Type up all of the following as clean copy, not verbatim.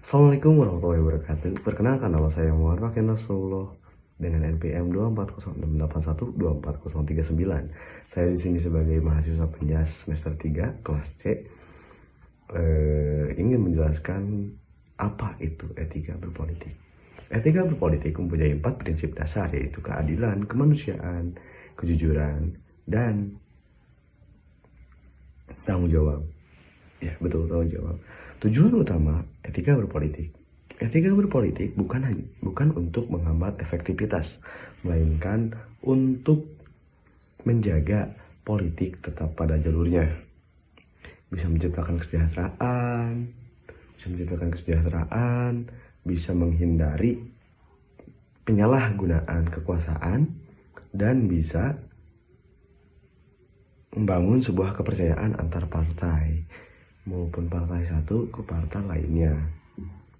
Assalamualaikum warahmatullahi wabarakatuh. Perkenalkan, nama saya Muhammad Raken Nasrullah dengan NPM 24061240039. Saya di sini sebagai mahasiswa penjas semester 3 kelas C ingin menjelaskan apa itu etika berpolitik. Etika berpolitik mempunyai 4 prinsip dasar, yaitu keadilan, kemanusiaan, kejujuran, dan tanggung jawab. Ya, betul, tanggung jawab. Tujuan utama etika berpolitik. Etika berpolitik bukan untuk menghambat efektivitas, melainkan untuk menjaga politik tetap pada jalurnya. Bisa menciptakan kesejahteraan, bisa menghindari penyalahgunaan kekuasaan, dan bisa membangun sebuah kepercayaan antar partai maupun partai satu ke partai lainnya.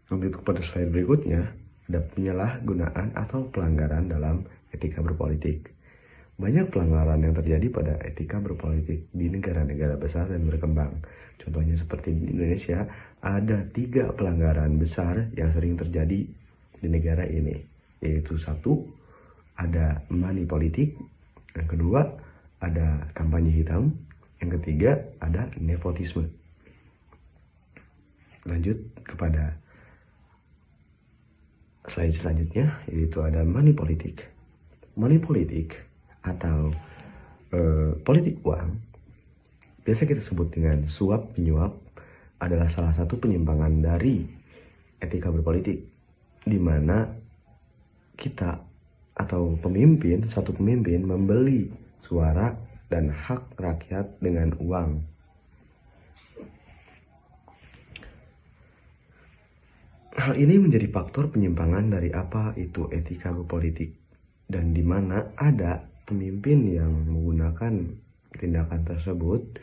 Untuk pada slide berikutnya, ada penyalahgunaan atau pelanggaran dalam etika berpolitik. Banyak pelanggaran yang terjadi pada etika berpolitik di negara-negara besar dan berkembang. Contohnya seperti di Indonesia, ada 3 pelanggaran besar yang sering terjadi di negara ini. Yaitu 1, ada money politik. Yang kedua, ada kampanye hitam. Yang ketiga, ada nepotisme. Lanjut kepada slide selanjutnya, yaitu ada money politik. Money politik atau politik uang, biasa kita sebut dengan suap menyuap, adalah salah satu penyimpangan dari etika berpolitik, di mana kita atau satu pemimpin membeli suara dan hak rakyat dengan uang. Hal ini menjadi faktor penyimpangan dari apa itu etika berpolitik, dan di mana ada pemimpin yang menggunakan tindakan tersebut,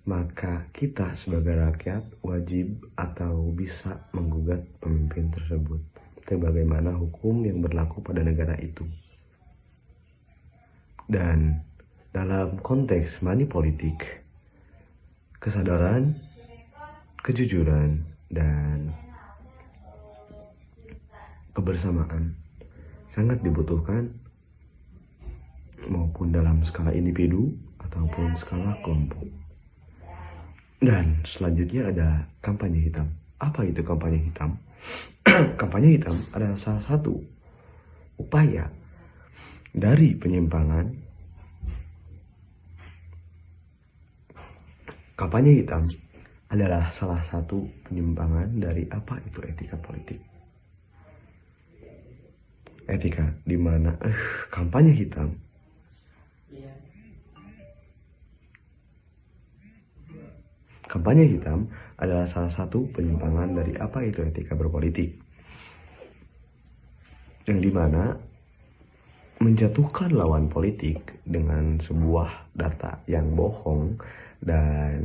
maka kita sebagai rakyat wajib atau bisa menggugat pemimpin tersebut sebagaimana hukum yang berlaku pada negara itu. Dan dalam konteks money politik, kesadaran, kejujuran, dan kebersamaan sangat dibutuhkan, maupun dalam skala individu ataupun skala kelompok. Dan selanjutnya ada kampanye hitam. Apa itu kampanye hitam? Kampanye hitam adalah salah satu upaya dari penyimpangan. Kampanye hitam adalah salah satu penyimpangan dari apa itu etika politik. Etika di mana kampanye hitam adalah salah satu penyimpangan dari apa itu etika berpolitik, yang dimana menjatuhkan lawan politik dengan sebuah data yang bohong dan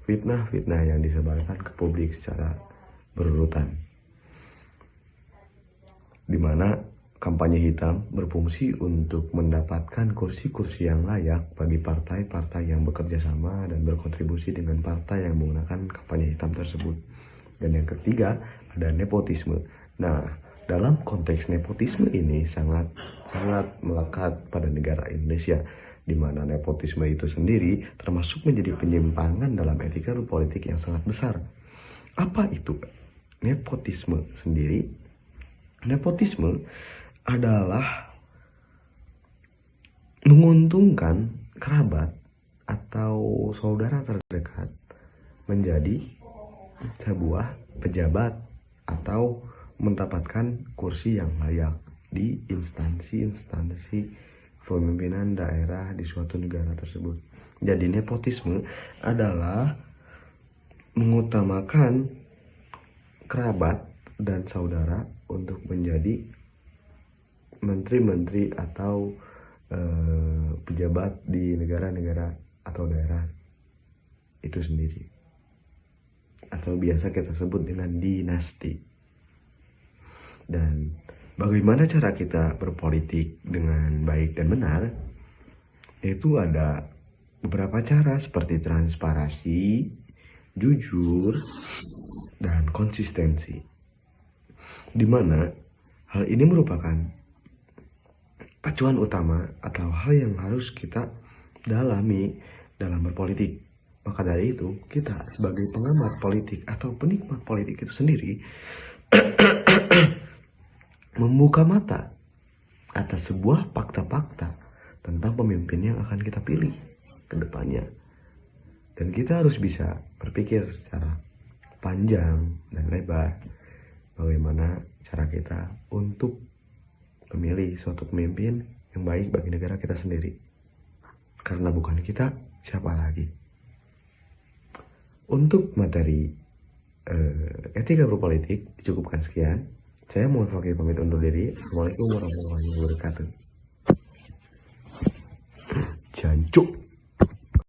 fitnah-fitnah yang disebarkan ke publik secara berurutan, di mana kampanye hitam berfungsi untuk mendapatkan kursi-kursi yang layak bagi partai-partai yang bekerja sama dan berkontribusi dengan partai yang menggunakan kampanye hitam tersebut. Dan yang ketiga, ada nepotisme. Nah, dalam konteks nepotisme ini sangat melekat pada negara Indonesia, di mana nepotisme itu sendiri termasuk menjadi penyimpangan dalam etika berpolitik yang sangat besar. Apa itu nepotisme sendiri? Nepotisme adalah menguntungkan kerabat atau saudara terdekat menjadi sebuah pejabat atau mendapatkan kursi yang layak di instansi pemimpinan daerah di suatu negara tersebut. Jadi nepotisme adalah mengutamakan kerabat dan saudara untuk menjadi menteri-menteri atau pejabat di negara-negara atau daerah itu sendiri, atau biasa kita sebut dengan dinasti. Dan bagaimana cara kita berpolitik dengan baik dan benar? Itu ada beberapa cara seperti transparansi, jujur, dan konsistensi. di mana hal ini merupakan pacuan utama atau hal yang harus kita dalami dalam berpolitik. Maka dari itu, kita sebagai pengamat politik atau penikmat politik itu sendiri membuka mata atas sebuah fakta-fakta tentang pemimpin yang akan kita pilih ke depannya. Dan kita harus bisa berpikir secara panjang dan lebar bagaimana cara kita untuk memilih suatu pemimpin yang baik bagi negara kita sendiri. Karena bukan kita, siapa lagi? Untuk materi etika berpolitik dicukupkan sekian. Saya mohon fakir pamit undur diri. Assalamualaikum warahmatullahi wabarakatuh. Jancuk.